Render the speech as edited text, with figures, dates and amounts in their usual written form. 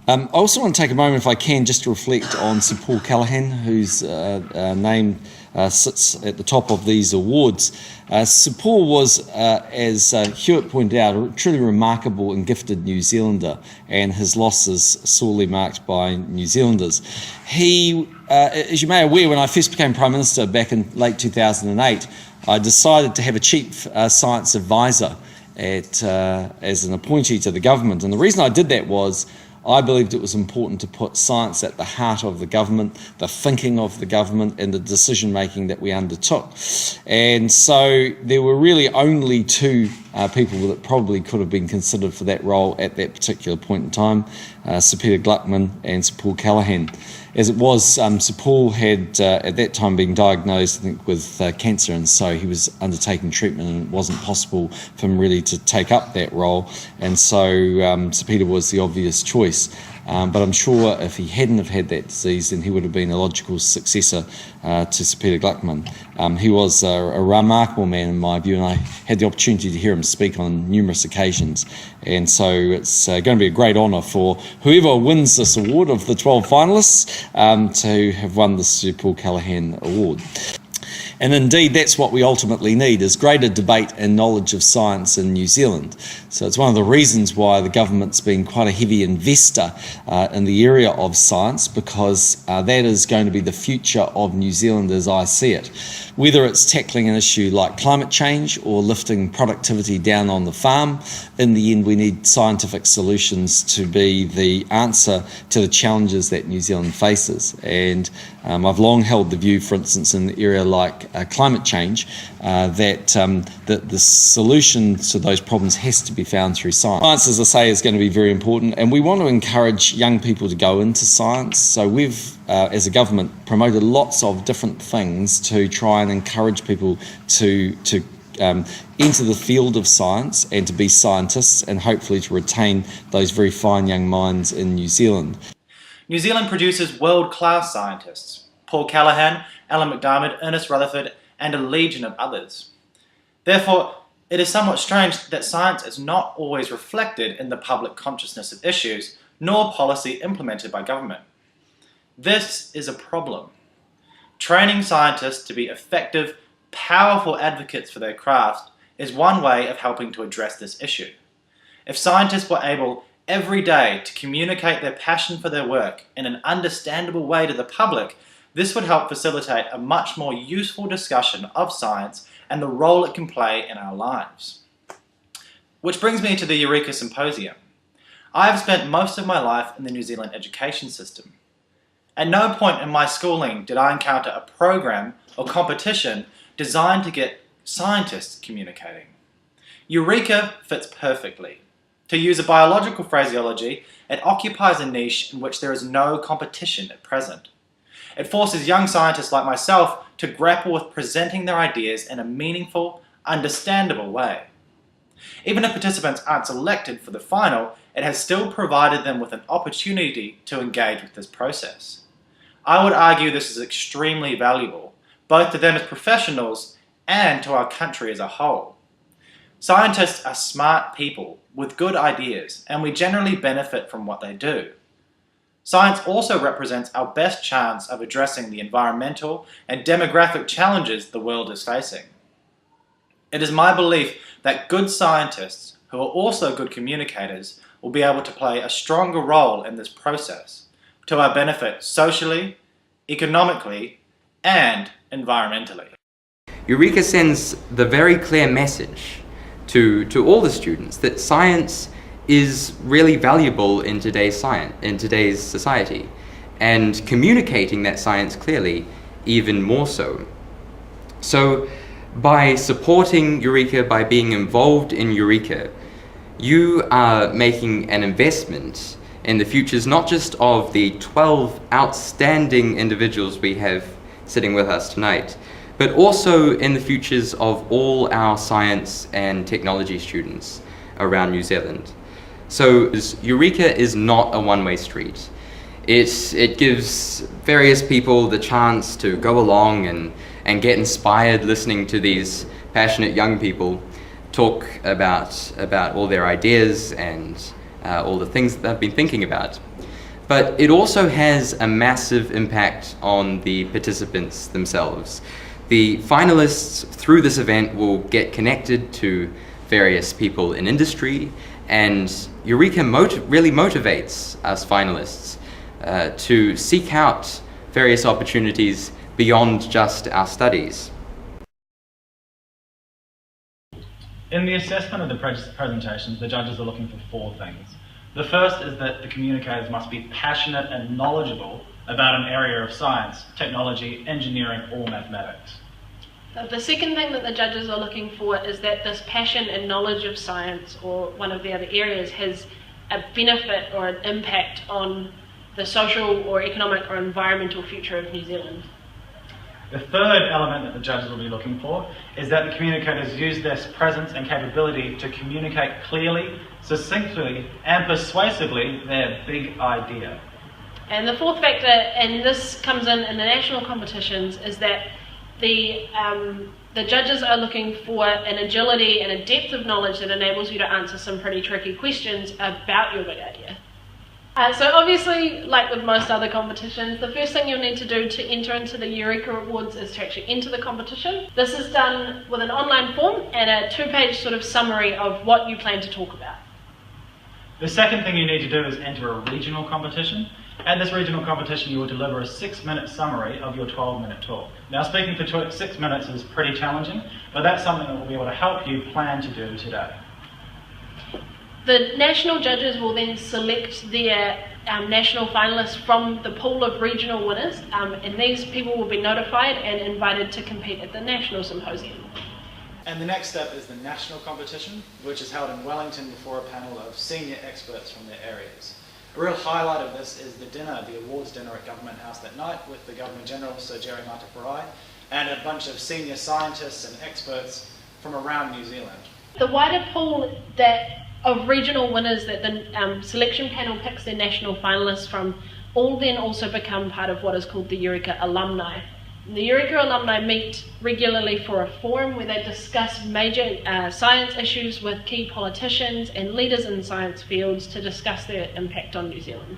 I also want to take a moment, if I can, just to reflect on Sir Paul Callaghan, whose name sits at the top of these awards. Sir Paul was, as Hewitt pointed out, a truly remarkable and gifted New Zealander, and his loss is sorely marked by New Zealanders. He, as you may be aware, when I first became Prime Minister back in late 2008, I decided to have a chief science advisor as an appointee to the government. And the reason I did that was I believed it was important to put science at the heart of the government, the thinking of the government, and the decision making that we undertook. And so there were really only two people that probably could have been considered for that role at that particular point in time, Sir Peter Gluckman and Sir Paul Callaghan. As it was, Sir Paul had at that time been diagnosed, I think, with cancer, and so he was undertaking treatment, and it wasn't possible for him really to take up that role, and so Sir Peter was the obvious choice. But I'm sure if he hadn't have had that disease, then he would have been a logical successor to Sir Peter Gluckman. He was a remarkable man in my view, and I had the opportunity to hear him speak on numerous occasions. And so it's going to be a great honour for whoever wins this award of the 12 finalists to have won the Sir Paul Callaghan Award. And indeed, that's what we ultimately need, is greater debate and knowledge of science in New Zealand. So it's one of the reasons why the government's been quite a heavy investor in the area of science, because that is going to be the future of New Zealand as I see it. Whether it's tackling an issue like climate change or lifting productivity down on the farm, in the end we need scientific solutions to be the answer to the challenges that New Zealand faces. And I've long held the view, for instance, in the area like climate change, that the solution to those problems has to be found through science. Science, as I say, is going to be very important, and we want to encourage young people to go into science. So we've, as a government, promoted lots of different things to try and encourage people to enter the field of science and to be scientists, and hopefully to retain those very fine young minds in New Zealand. New Zealand produces world-class scientists: Paul Callaghan, Alan McDiarmid, Ernest Rutherford, and a legion of others. Therefore, it is somewhat strange that science is not always reflected in the public consciousness of issues, nor policy implemented by government. This is a problem. Training scientists to be effective, powerful advocates for their craft is one way of helping to address this issue. If scientists were able every day to communicate their passion for their work in an understandable way to the public, this would help facilitate a much more useful discussion of science and the role it can play in our lives. Which brings me to the Eureka Symposium. I have spent most of my life in the New Zealand education system. At no point in my schooling did I encounter a program or competition designed to get scientists communicating. Eureka fits perfectly. To use a biological phraseology, it occupies a niche in which there is no competition at present. It forces young scientists like myself to grapple with presenting their ideas in a meaningful, understandable way. Even if participants aren't selected for the final, it has still provided them with an opportunity to engage with this process. I would argue this is extremely valuable, both to them as professionals and to our country as a whole. Scientists are smart people with good ideas, and we generally benefit from what they do. Science also represents our best chance of addressing the environmental and demographic challenges the world is facing. It is my belief that good scientists, who are also good communicators, will be able to play a stronger role in this process, to our benefit socially, economically, and environmentally. Eureka sends the very clear message to all the students that science is really valuable in today's society, and communicating that science clearly even more so. So by supporting Eureka, by being involved in Eureka, you are making an investment in the futures not just of the 12 outstanding individuals we have sitting with us tonight, but also in the futures of all our science and technology students around New Zealand. So Eureka is not a one-way street. It gives various people the chance to go along and get inspired listening to these passionate young people talk about all their ideas and all the things that they've been thinking about. but it also has a massive impact on the participants themselves. The finalists through this event will get connected to various people in industry, and Eureka really motivates us finalists to seek out various opportunities beyond just our studies. In the assessment of the presentations, the judges are looking for 4 things. The first is that the communicators must be passionate and knowledgeable about an area of science, technology, engineering, or mathematics. The second thing that the judges are looking for is that this passion and knowledge of science, or one of the other areas, has a benefit or an impact on the social or economic or environmental future of New Zealand. The third element that the judges will be looking for is that the communicators use their presence and capability to communicate clearly, succinctly, and persuasively their big idea. And the fourth factor, and this comes in the national competitions, is that the judges are looking for an agility and a depth of knowledge that enables you to answer some pretty tricky questions about your big idea. So obviously, like with most other competitions, the first thing you'll need to do to enter into the Eureka Awards is to actually enter the competition. This is done with an online form and a 2-page sort of summary of what you plan to talk about. The second thing you need to do is enter a regional competition. At this regional competition, you will deliver a 6-minute summary of your 12-minute talk. Now, speaking for 6 minutes is pretty challenging, but that's something that will be able to help you plan to do today. The national judges will then select their national finalists from the pool of regional winners, and these people will be notified and invited to compete at the national symposium. And the next step is the national competition, which is held in Wellington before a panel of senior experts from their areas. A real highlight of this is the dinner, the awards dinner at Government House that night with the Governor General, Sir Jerry Mataparai, and a bunch of senior scientists and experts from around New Zealand. The wider pool of regional winners that the selection panel picks their national finalists from all then also become part of what is called the Eureka Alumni. The Eureka Alumni meet regularly for a forum where they discuss major science issues with key politicians and leaders in science fields to discuss their impact on New Zealand.